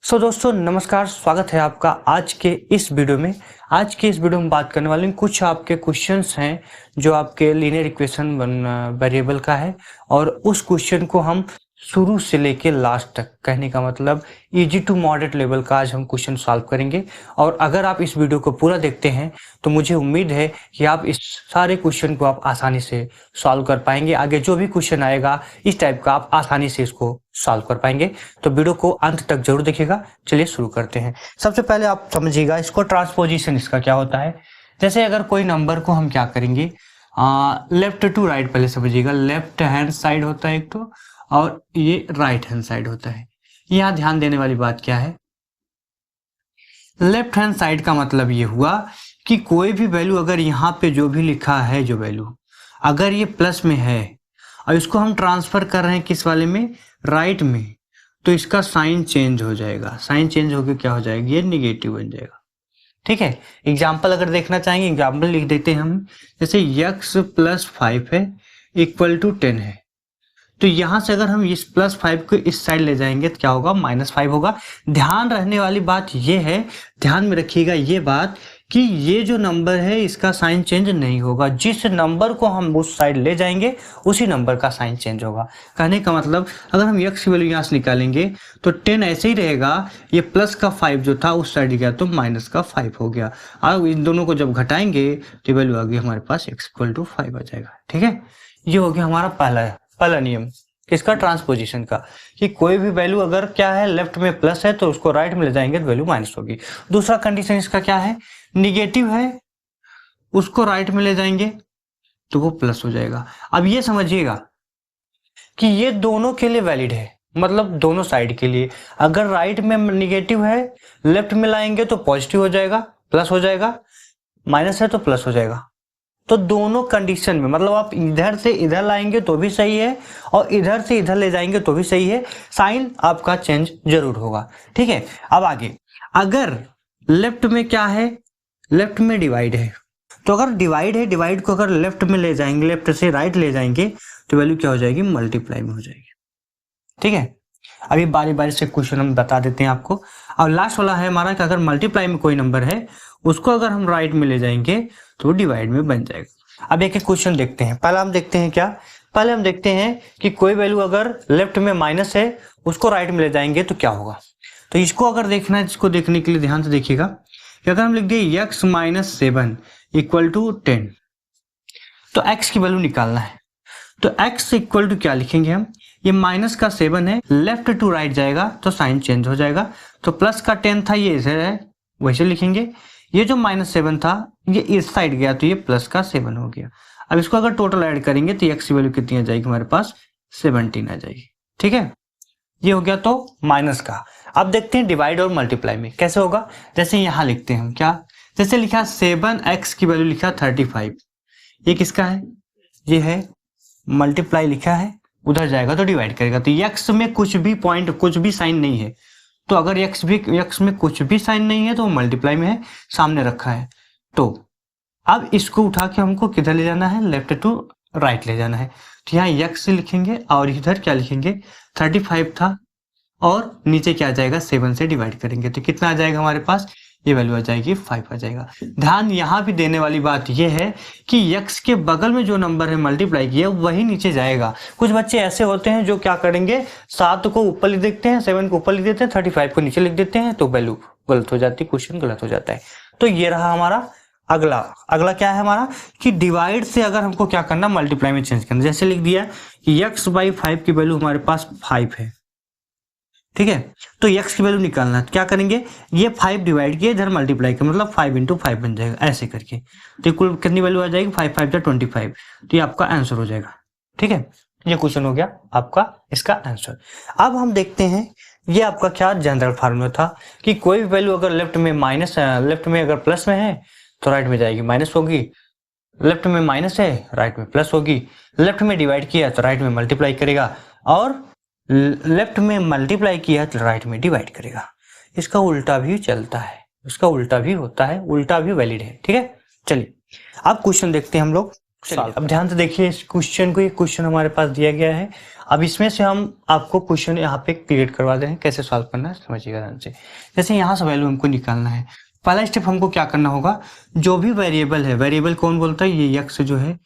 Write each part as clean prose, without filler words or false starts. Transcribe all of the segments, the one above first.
दोस्तों नमस्कार, स्वागत है आपका आज के इस वीडियो में। आज के इस वीडियो में बात करने वाले हैं कुछ आपके क्वेश्चंस हैं जो आपके लीनियर इक्वेशन वेरिएबल का है और उस क्वेश्चन को हम शुरू से लेके लास्ट तक, कहने का मतलब इजी टू मॉडरेट लेवल का आज हम क्वेश्चन सॉल्व करेंगे। और अगर आप इस वीडियो को पूरा देखते हैं तो मुझे उम्मीद है कि आप इस सारे क्वेश्चन को आप आसानी से सॉल्व कर पाएंगे। आगे जो भी क्वेश्चन आएगा इस टाइप का आप आसानी से इसको सॉल्व कर पाएंगे। तो वीडियो को अंत तक जरूर देखिएगा। चलिए शुरू करते हैं। सबसे पहले आप समझिएगा इसको, ट्रांसपोजिशन इसका क्या होता है। जैसे अगर कोई नंबर को हम क्या करेंगे, लेफ्ट टू राइट, पहले समझिएगा लेफ्ट हैंड साइड होता है एक तो, और ये राइट हैंड साइड होता है। यहाँ ध्यान देने वाली बात क्या है, लेफ्ट हैंड साइड का मतलब ये हुआ कि कोई भी वैल्यू अगर यहाँ पे जो भी लिखा है, जो वैल्यू अगर ये प्लस में है और इसको हम ट्रांसफर कर रहे हैं किस वाले में, राइट में, तो इसका साइन चेंज हो जाएगा। साइन चेंज होकर क्या हो जाएगा, ये निगेटिव बन जाएगा। ठीक है, एग्जाम्पल अगर देखना चाहेंगे, एग्जाम्पल लिख देते हैं हम। जैसे x + 5 है इक्वल टू 10 है, तो यहां से अगर हम इस +5 को इस साइड ले जाएंगे तो क्या होगा, -5 होगा। ध्यान रहने वाली बात ये है, ध्यान में रखिएगा ये बात कि ये जो नंबर है इसका साइन चेंज नहीं होगा। जिस नंबर को हम उस साइड ले जाएंगे उसी नंबर का साइन चेंज होगा। कहने का मतलब अगर हम x की वैल्यू यहाँ से निकालेंगे तो 10 ऐसे ही रहेगा, ये प्लस का 5 जो था उस साइड गया तो माइनस का 5 हो गया। अब इन दोनों को जब घटाएंगे तो वैल्यू आ गई हमारे पास x = 5 आ जाएगा। ठीक है, ये हो गया हमारा पहला नियम किसका, ट्रांसपोजिशन का, कि कोई भी वैल्यू अगर क्या है लेफ्ट में प्लस है तो उसको राइट में ले जाएंगे तो वैल्यू माइनस होगी। दूसरा कंडीशन इसका क्या है, निगेटिव है उसको राइट में ले जाएंगे तो वो प्लस हो जाएगा। अब ये समझिएगा कि ये दोनों के लिए वैलिड है, मतलब दोनों साइड के लिए। अगर राइट में निगेटिव है, लेफ्ट में लाएंगे तो पॉजिटिव हो जाएगा, प्लस हो जाएगा, माइनस है तो प्लस हो जाएगा। तो दोनों कंडीशन में, मतलब आप इधर से इधर लाएंगे तो भी सही है और इधर से इधर ले जाएंगे तो भी सही है, साइन आपका चेंज जरूर होगा। ठीक है, अब आगे, अगर लेफ्ट में क्या है, लेफ्ट में डिवाइड है, तो अगर डिवाइड है, डिवाइड को अगर लेफ्ट में ले जाएंगे, लेफ्ट से राइट ले जाएंगे तो वैल्यू क्या हो जाएगी, मल्टीप्लाई में हो जाएगी। ठीक है, अभी बारी बारी से क्वेश्चन हम बता देते हैं आपको। अब लास्ट वाला है हमारा कि अगर मल्टीप्लाई में कोई नंबर है उसको अगर हम राइट में ले जाएंगे तो डिवाइड में बन जाएगा। अब एक एक क्वेश्चन देखते हैं। पहला हम देखते हैं क्या, पहले हम देखते हैं कि कोई वैल्यू अगर लेफ्ट में माइनस है उसको राइट में ले जाएंगे तो क्या होगा। तो इसको अगर देखना है, इसको देखने के लिए ध्यान से देखिएगा कि अगर हम लिख दिए x - 7 = 10, तो x की वैल्यू निकालना है। तो x = क्या लिखेंगे हम, ये माइनस का 7 है, लेफ्ट टू राइट जाएगा तो साइन चेंज हो जाएगा। तो प्लस का 10 था, ये इधर है, वैसे लिखेंगे। ये जो -7 था ये इस साइड गया तो ये प्लस का 7 हो गया। अब इसको अगर टोटल ऐड करेंगे तो x की वैल्यू कितनी आ जाएगी, हमारे पास 17 आ जाएगी। ठीक है, ये हो गया तो माइनस का। अब देखते हैं डिवाइड और मल्टीप्लाई में कैसे होगा। जैसे यहाँ लिखते हैं हम क्या, जैसे लिखा 7x की वैल्यू लिखा 35, ये किसका है, ये है, मल्टीप्लाई लिखा है, उधर जाएगा तो डिवाइड करेगा। तो x में कुछ भी पॉइंट, कुछ भी साइन नहीं है, तो अगर x में कुछ भी साइन नहीं है तो मल्टीप्लाई में है, सामने रखा है। तो अब इसको उठा के हमको किधर ले जाना है, लेफ्ट टू राइट ले जाना है। तो यहाँ x लिखेंगे और इधर क्या लिखेंगे, 35 था और नीचे क्या आ जाएगा, 7 से डिवाइड करेंगे तो कितना आ जाएगा हमारे पास, ये वैल्यू आ जाएगी 5 आ जाएगा। ध्यान यहाँ भी देने वाली बात ये है कि x के बगल में जो नंबर है मल्टीप्लाई किया वही नीचे जाएगा। कुछ बच्चे ऐसे होते हैं जो क्या करेंगे, 7 को ऊपर लिख देते हैं, 7 को ऊपर लिख देते हैं, 35 को नीचे लिख देते हैं, तो वैल्यू गलत हो जाती है, क्वेश्चन गलत हो जाता है। तो ये रहा हमारा अगला क्या है हमारा, कि डिवाइड से अगर हमको क्या करना, मल्टीप्लाई में चेंज करना। जैसे लिख दिया कि x/5 की वैल्यू हमारे पास 5 है। ठीक है, तो x की वैल्यू निकालना है तो क्या करेंगे, ये 5 डिवाइड किया, इधर मल्टीप्लाई का मतलब 5 × 5 बन जाएगा, ऐसे करके। तो कुल कितनी वैल्यू आ जाएगी, 5 × 5 = 25। तो ये आपका आंसर हो जाएगा। ठीक है, ये क्वेश्चन हो गया आपका इसका आंसर। अब हम देखते हैं, ये आपका क्या जनरल फार्मूला था कि कोई वैल्यू अगर लेफ्ट में अगर प्लस में है तो राइट में जाएगी माइनस होगी, लेफ्ट में माइनस है राइट में प्लस होगी, लेफ्ट में डिवाइड किया तो राइट में मल्टीप्लाई करेगा, और लेफ्ट में मल्टीप्लाई किया तो राइट में डिवाइड करेगा। इसका उल्टा भी चलता है, इसका उल्टा भी होता है, उल्टा भी वैलिड है। ठीक है, चलिए अब क्वेश्चन देखते हैं हम लोग। चलिए अब ध्यान से देखिए इस क्वेश्चन को। ये क्वेश्चन हमारे पास दिया गया है। अब इसमें से हम आपको क्वेश्चन यहाँ पे क्रिएट करवा दे रहे हैं, कैसे सॉल्व करना है समझिएगा ध्यान से। जैसे यहाँ से वैल्यू हमको निकालना है, पहला स्टेप हमको क्या करना होगा, जो भी वेरिएबल है, वेरिएबल कौन बोलता है, ये यक्स जो है,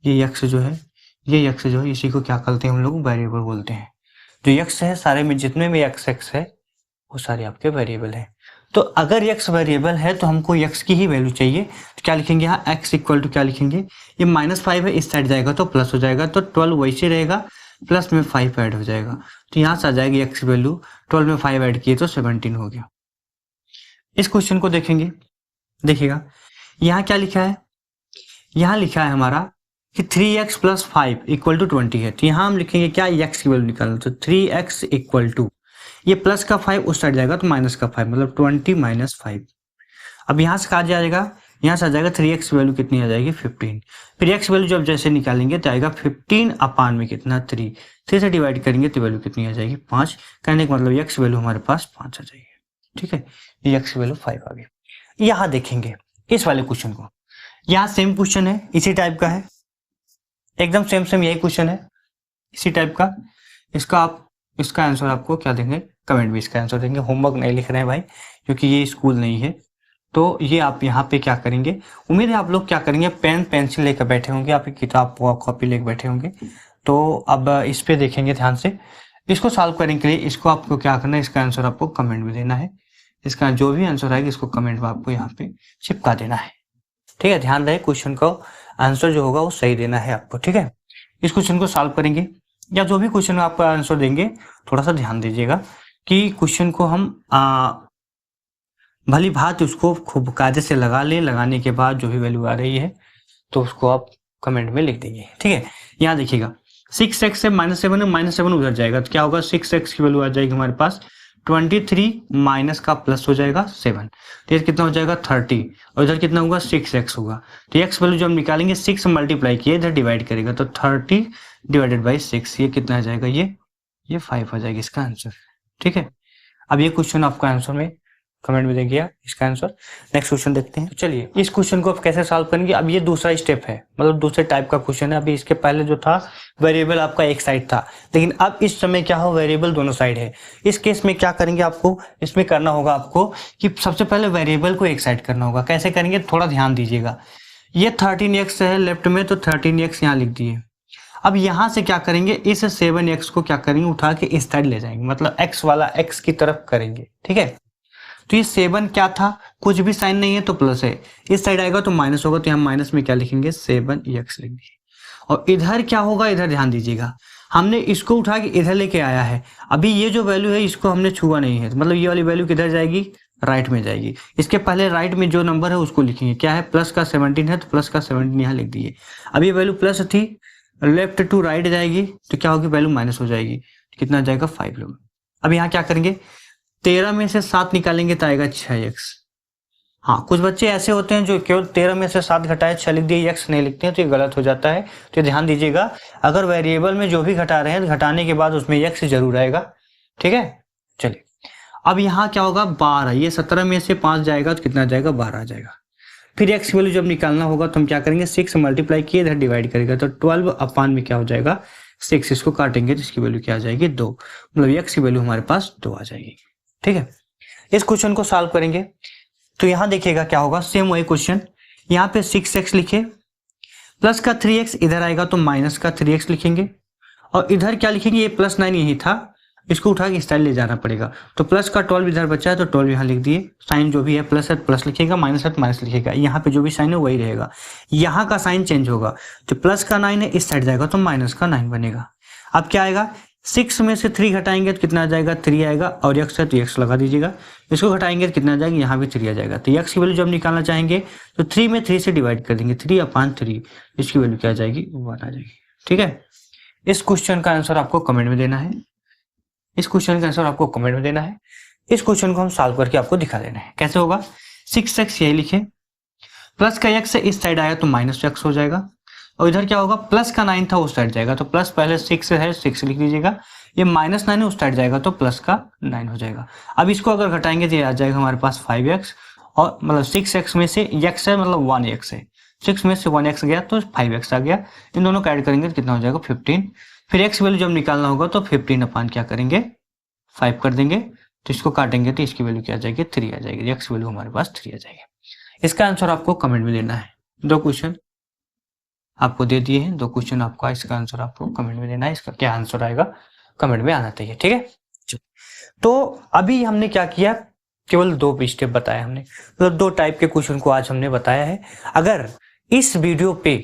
ये यक्स जो है, ये यक्स जो है, इसी को क्या कहते हैं हम लोग, वेरिएबल बोलते हैं। जो यक्स है सारे में जितने में एक्स एक्स है वो सारे आपके वेरिएबल है। तो अगर x वेरिएबल है तो हमको x की ही वैल्यू चाहिए, तो क्या लिखेंगे यहाँ x इक्वल टू क्या लिखेंगे, ये -5 है, इस साइड जाएगा तो प्लस हो जाएगा, तो 12 वैसे रहेगा, प्लस में 5 ऐड हो जाएगा, तो यहाँ से आ जाएगी x वैल्यू, 12 में 5 ऐड किए तो 17 हो गया। इस क्वेश्चन को देखेंगे, देखिएगा यहाँ क्या लिखा है, यहाँ लिखा है हमारा कि 3x + 5 = 20 है, तो यहाँ हम लिखेंगे क्या, x की वैल्यू निकालना, तो 3x इक्वल टू, ये प्लस का 5 उस साइड जाएगा तो माइनस का 5, मतलब 20 - 5। अब यहाँ से कहा जाएगा, यहाँ से आ जाएगा 3x वैल्यू कितनी आ जाएगी, 15। फिर x वैल्यू जब जैसे निकालेंगे तो आएगा 15 अपान में कितना, 3 से डिवाइड करेंगे तो वैल्यू कितनी आ जाएगी, 5। कहने का मतलब x वैल्यू हमारे पास 5 आ जाएगी। ठीक है, ये x वैल्यू 5 आ गई। यहाँ देखेंगे इस वाले क्वेश्चन को, यहाँ सेम क्वेश्चन है, इसी टाइप का है, एकदम सेम यही क्वेश्चन है, इसी टाइप का। इसका आंसर आपको क्या देंगे, कमेंट में इसका आंसर देंगे। होमवर्क नहीं लिख रहे हैं भाई, क्योंकि ये स्कूल नहीं है। तो ये आप यहाँ पे क्या करेंगे, उम्मीद है आप लोग क्या करेंगे, पेन पेंसिल लेकर बैठे होंगे, आप किताब कॉपी लेकर बैठे होंगे। तो अब इस पे देखेंगे ध्यान से, इसको सॉल्व करने के लिए इसको आपको क्या करना है, इसका आंसर आपको कमेंट में देना है। इसका जो भी आंसर आएगा इसको कमेंट में आपको यहाँ पे चिपका देना है। ठीक है, ध्यान रहे क्वेश्चन का आंसर जो होगा वो सही देना है आपको। ठीक है, इस क्वेश्चन को सॉल्व करेंगे, या जो भी क्वेश्चन आपको आंसर देंगे थोड़ा सा ध्यान दीजिएगा कि क्वेश्चन को हम भली भांति उसको खूब कायदे से लगा ले, लगाने के बाद जो भी वैल्यू आ रही है तो उसको आप कमेंट में लिख देंगे। ठीक है, यहाँ देखिएगा 6x से -7 है, -7 उधर जाएगा तो क्या होगा, 6x की वैल्यू आ जाएगी हमारे पास 23 माइनस का प्लस हो जाएगा 7, तो ये कितना हो जाएगा 30, और इधर कितना होगा 6x होगा। तो x वैल्यू जब निकालेंगे 6 मल्टीप्लाई किए इधर डिवाइड करेगा तो 30 / 6, ये कितना आ जाएगा, ये 5 आ जाएगा इसका आंसर। ठीक है, अब ये क्वेश्चन आपका आंसर में कमेंट में देखिए इसका आंसर। नेक्स्ट क्वेश्चन देखते हैं। चलिए इस क्वेश्चन को आप कैसे सॉल्व करेंगे, अब ये दूसरा स्टेप है, मतलब दूसरे टाइप का क्वेश्चन है। अभी इसके पहले जो था वेरिएबल आपका एक साइड था, लेकिन अब इस समय क्या हो, वेरिएबल दोनों साइड है। इस केस में क्या करेंगे, आपको इसमें करना होगा आपको कि सबसे पहले वेरिएबल को एक साइड करना होगा। कैसे करेंगे, थोड़ा ध्यान दीजिएगा। ये 13x है लेफ्ट में, तो 13x यहाँ लिख दिए। अब यहाँ से क्या करेंगे, इस 7x को क्या करेंगे, उठा के इस साइड ले जाएंगे, मतलब x वाला x की तरफ करेंगे। ठीक है, तो ये 7 क्या था, कुछ भी साइन नहीं है तो प्लस है, इस साइड आएगा तो माइनस होगा, तो हम माइनस में क्या लिखेंगे, 7x लिख दिए। और इधर क्या होगा, इधर ध्यान दीजिएगा, हमने इसको उठा के इधर लेके आया है। अभी ये जो वैल्यू है इसको हमने छुआ नहीं है, मतलब ये वाली वैल्यू किधर जाएगी, राइट में जाएगी। इसके पहले राइट में जो नंबर है उसको लिखेंगे, क्या है, प्लस का 17 है तो प्लस का 17 यहाँ लिख दिए। अब ये वैल्यू प्लस थी, लेफ्ट टू राइट जाएगी तो क्या होगी, वैल्यू माइनस हो जाएगी, कितना जाएगा 5 लोग। अब यहाँ क्या करेंगे, 13 में से 7 निकालेंगे तो आएगा 6x। हाँ, कुछ बच्चे ऐसे होते हैं जो केवल 13 में से 7 घटाए 6 लिख दिए, x नहीं लिखते हैं, तो ये गलत हो जाता है। तो ध्यान दीजिएगा, अगर वेरिएबल में जो भी घटा रहे हैं, घटाने के बाद उसमें x जरूर आएगा। ठीक है, चलिए अब यहाँ क्या होगा, 12, ये 17 में से 5 जाएगा तो कितना जाएगा, 12 आ जाएगा। फिर x वैल्यू जब निकालना होगा तो हम क्या करेंगे, 6 मल्टीप्लाई किए इधर डिवाइड करेगा तो 12 अपान में क्या हो जाएगा, 6, इसको काटेंगे तो इसकी वैल्यू क्या आ जाएगी, 2, मतलब x की वैल्यू हमारे पास 2 आ जाएगी। ठीक है, इस क्वेश्चन को सॉल्व करेंगे तो यहाँ देखिएगा क्या होगा, सेम वही क्वेश्चन, यहाँ पे 6x लिखे, प्लस का 3x इधर आएगा तो माइनस का 3x लिखेंगे, और इधर क्या लिखेंगे, ये +9 यही था, इसको उठा के स्टाइल ले जाना पड़ेगा, तो प्लस का 12 इधर बचा है तो 12 यहाँ लिख दिए। साइन जो भी है, प्लस है प्लस लिखेगा, माइनस है तो माइनस लिखेगा, यहाँ पे जो भी साइन है वही रहेगा, यहाँ का साइन चेंज होगा, तो प्लस का 9 है इस साइड जाएगा तो माइनस का 9 बनेगा। अब क्या आएगा, 6 में से 3 घटाएंगे तो कितना आ जाएगा, 3 आएगा, और x है तो x लगा दीजिएगा, इसको घटाएंगे तो कितना आ जाएगा, यहाँ भी 3 आ जाएगा। तो x की वैल्यू जब निकालना चाहेंगे तो 3 में 3 से डिवाइड कर देंगे, 3/3, इसकी वैल्यू क्या आ जाएगी, 1 आ जाएगी। ठीक है, इस क्वेश्चन का आंसर आपको कमेंट में देना है, इस क्वेश्चन का आंसर आपको कमेंट में देना है। इस क्वेश्चन को हम सॉल्व करके आपको दिखा देना है। कैसे होगा, 6x यही लिखे, प्लस का x इस साइड आया तो -x हो जाएगा, और इधर क्या होगा, प्लस का 9 था उस साइड जाएगा तो प्लस, पहले 6 है 6 लिख दीजिएगा, ये -9 है उस साइड जाएगा तो प्लस का 9 हो जाएगा। अब इसको अगर घटाएंगे तो ये आ जाएगा हमारे पास 5x, और मतलब 6x में से x है मतलब 1x है, 6 में से 1x गया तो 5x आ गया, इन दोनों को ऐड करेंगे तो कितना हो जाएगा 15। फिर x वैल्यू जब निकालना होगा तो 15 अपान क्या करेंगे 5 कर देंगे, तो इसको काटेंगे तो इसकी वैल्यू क्या आ जाएगी 3 आ जाएगी, x वैल्यू हमारे पास 3 आ जाएगी। इसका आंसर आपको कमेंट में देना है। 2 क्वेश्चन आपको दे दिए हैं, 2 क्वेश्चन आपका, इसका आंसर आपको कमेंट में देना है, इसका क्या आंसर आएगा कमेंट में आना चाहिए, ठीक है। तो अभी हमने क्या किया, केवल 2 स्टेप बताया हमने, मतलब 2 टाइप के क्वेश्चन को आज हमने बताया है। अगर इस वीडियो पे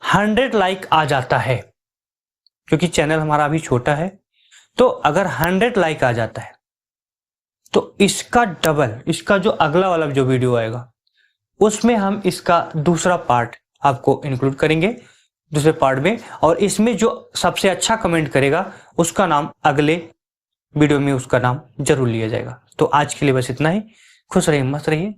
100 लाइक आ जाता है, क्योंकि चैनल हमारा अभी छोटा है, तो अगर 100 लाइक आ जाता है तो इसका डबल, इसका जो अगला वाला जो वीडियो आएगा उसमें हम इसका दूसरा पार्ट आपको इंक्लूड करेंगे दूसरे पार्ट में, और इसमें जो सबसे अच्छा कमेंट करेगा उसका नाम अगले वीडियो में उसका नाम जरूर लिया जाएगा। तो आज के लिए बस इतना ही। खुश रहिए, मस्त रहिए।